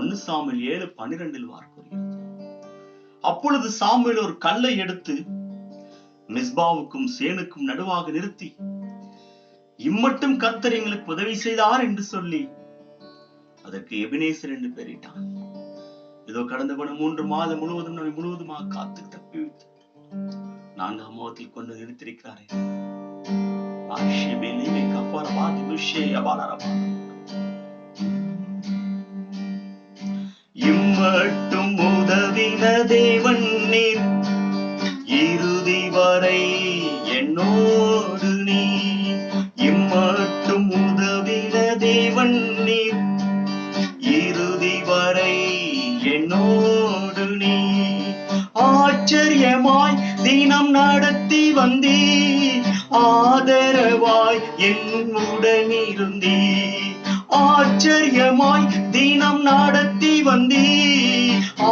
1 Samuel 7:12 வார்த்தை. அப்பொழுது Samuel ஒரு கல்லை எடுத்து மிஸ்பாவுக்கும் சேனுக்கும் நடுவாக நிறுத்தி, இம்மட்டும் கர்த்தர் எங்களுக்கு உதவி செய்தார் என்று சொல்லி அதற்கு எபினேசர் என்று பெயரிட்டான். இதோ கடந்த 3 மாதம் முழுவதும் நம்மை முழுவதுமாக காத்து தப்பி வைத்து 4ஆம் மாதத்தில் கொண்டு நிறுத்திருக்கிறாரே. இம்மட்டும் உதவின தேவன் நீர், இறுதி வரை என்னோடு நீ. இம்மட்டும் உதவின தேவன் நீர், இறுதி வரை என்னோடு நீ. ஆச்சரியமாய் தினம் நடத்தி வந்தீ, ஆதரவாய் என்னுடன் இருந்தீ. ஆச்சரியமாய் தினம் நடத்தி வந்தீ,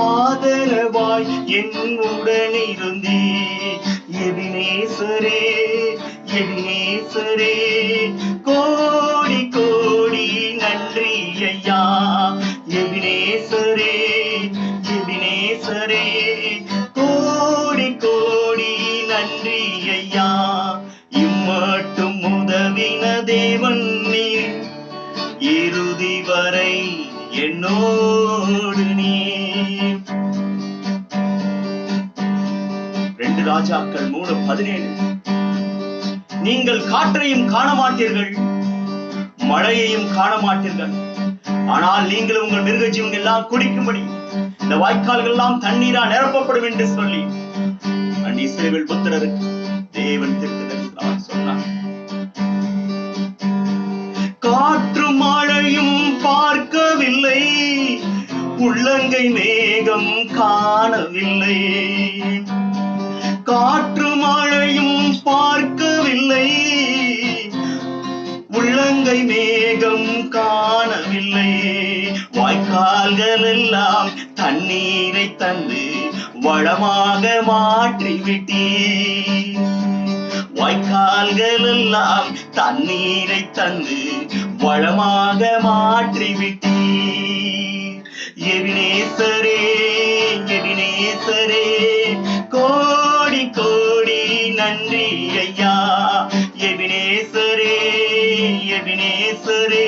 ஆதரவாய் என்னுடன் இருந்தீ. எபினேசரே எபினேசரே, கோடி கோடி நன்றி ஐயா. எபினேசரே எபினேசரே, கோடி கோடி நன்றி ஐயா. இம்மட்டும் உதவின தேவன் நீர், இறுதி வரை என்னோடு நீ. 2 ராஜாக்கள் 3:17. நீங்கள் காற்றையும் காண மாட்டீர்கள், மழையையும் காண மாட்டீர்கள், ஆனால் நீங்கள் உங்கள் மிருக ஜீவங்கள் எல்லாம் குடிக்கும்படி இந்த வாய்க்கால்கள் எல்லாம் தண்ணீரால் நிரப்பப்படும் என்று சொல்லி இஸ்ரவேல் புத்திரருக்கு தேவன் தீர்க்கதரிசனமாக சொன்னார். காற்றும் மழையும் பார்க்கவில்லை, உள்ளங்கை மேகம் காணவில்லை. காற்று மழையும் பார்க்கவில்லை, உள்ளங்கை மேகம் காணவில்லை. வாய்க்கால்கள் எல்லாம் தண்ணீரை தந்து வளமாக மாற்றிவிட்டீர். வாய்க்கால்கள் எல்லாம் தண்ணீரை தந்து வளமாக மாற்றிவிட்டீர். எபினேசரே எபினேசரே, கோடி கோடி நன்றி ஐயா. எபினேசரே எபினேசரே,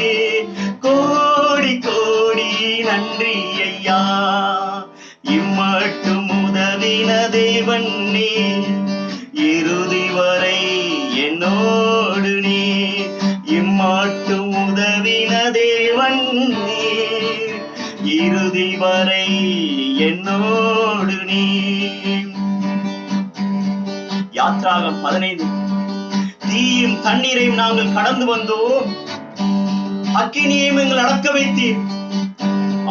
கோடி கோடி நன்றி ஐயா. இம்மட்டும் உதவின தேவன் நீர், இறுதி வரை என்னோடு நீ. இம்மட்டும் உதவின தேவன் நீர், இறுதி வரை என்னோடு நீ. யாத்ராகம் 15. தீயும் தண்ணீரையும் நாங்கள் கடந்து வந்தோம், அக்கினியையும் எங்கள் அடக்க வைத்தீர்,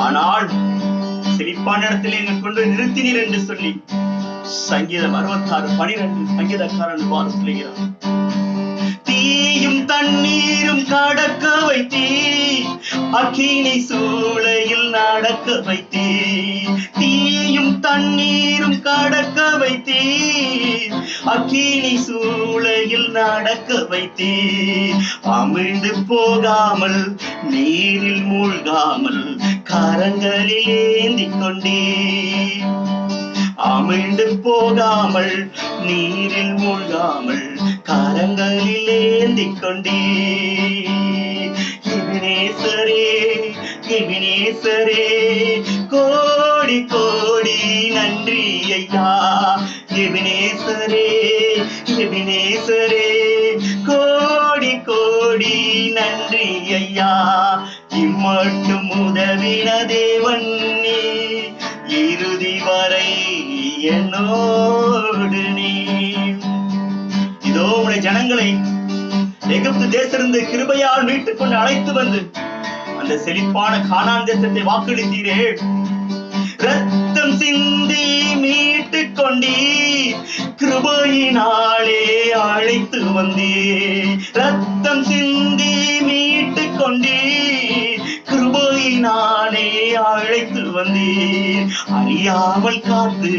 ஆனால் செழிப்பான இடத்தில் எங்கள் கொண்டு நிறுத்தினீர் என்று சொல்லி சங்கீதம் 66:12 சங்கீதக்காரன் சொல்லுகிறார். தீயும் தண்ணீரும் கடக்க வைத்தீர், அக்கினி சூளையில் நடக்க வைத்தீர். தீயும் தண்ணீரும் கடக்க வைத்தீர், அக்கினி சூளையில் நடக்க வைத்தீர். அமிழ்ந்து போகாமல் நீரில் மூழ்காமல் கரங்களில் ஏந்திக் கொண்டீர். அமிழ்ந்து போகாமல் நீரில் மூழ்காமல் கரங்களில் ஏந்திக் கொண்டீர். எபினேசரே எபினேசரே, கோடி கோடி நன்றி ஐயா. எபினேசரே எபினேசரே, கோடி கோடி நன்றி ஐயா. இம்மட்டும் உதவின தேவன் நீர், இறுதி வரை என்னோடு நீ. இதோ உடைய ஜனங்களை எகிப்து தேசத்திலிருந்து கிருபையால் மீட்டுக் கொண்டு அழைத்து வந்து அந்த செழிப்பான கானான் தேசத்தை வாக்களித்தீரே. ரத்தம் சிந்தி மீட்டுக் கொண்டீர், கிருபையினாலே அழைத்து வந்தீர். ரத்தம் சிந்தி மீட்டுக் கொண்டீர், கிருபையினாலே அழைத்து வந்தீர். அழியாமல் காத்து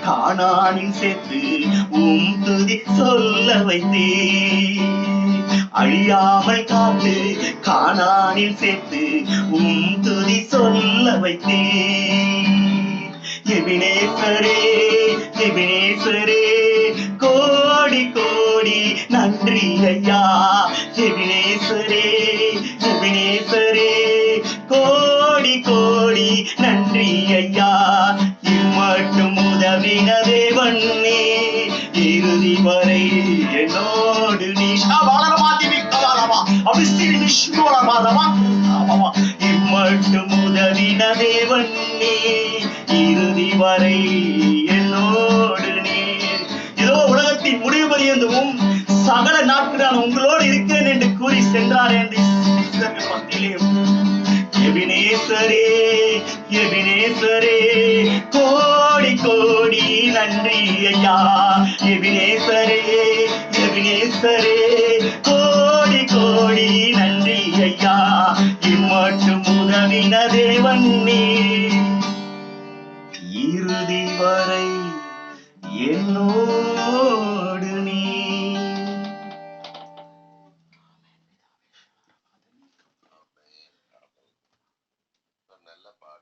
கானானில் சேர்த்து துதி சொல்ல வைத்தீர். அழியாமல் காத்து கானானில் சேர்த்து துதி சொல்ல வைத்தே. எபினேசரே எபினேசரே கோடி கோடி நன்றி ஐயா. எபினேசரே எபினேசரே கோடி கோடி நன்றி ஐயா. இம்மட்டும் உதவின தேவன் நீ, இறுதி வரை என்னோடு நீ. இம்மட்டும் உதவின தேவன் நீ, இறுதி வரை என்னோடு நீ. இதோ உலகத்தின் முடிவு பரியந்தமும் சகல நாட்கள் நான் உங்களோடு இருக்கிறேன் என்று கூறி சென்றார் என்று மத்தியிலே. எபினேசரே எபினேசரே கோடி கோடி நன்றி ஐயா. எபினேசரே எபினேசரே கோடி கோடி நன்றி ஐயா. இம்மட்டும் உதவின தேவன் நீ, இறுதி வரை என்னோடு நீ. நல்ல பாடல்.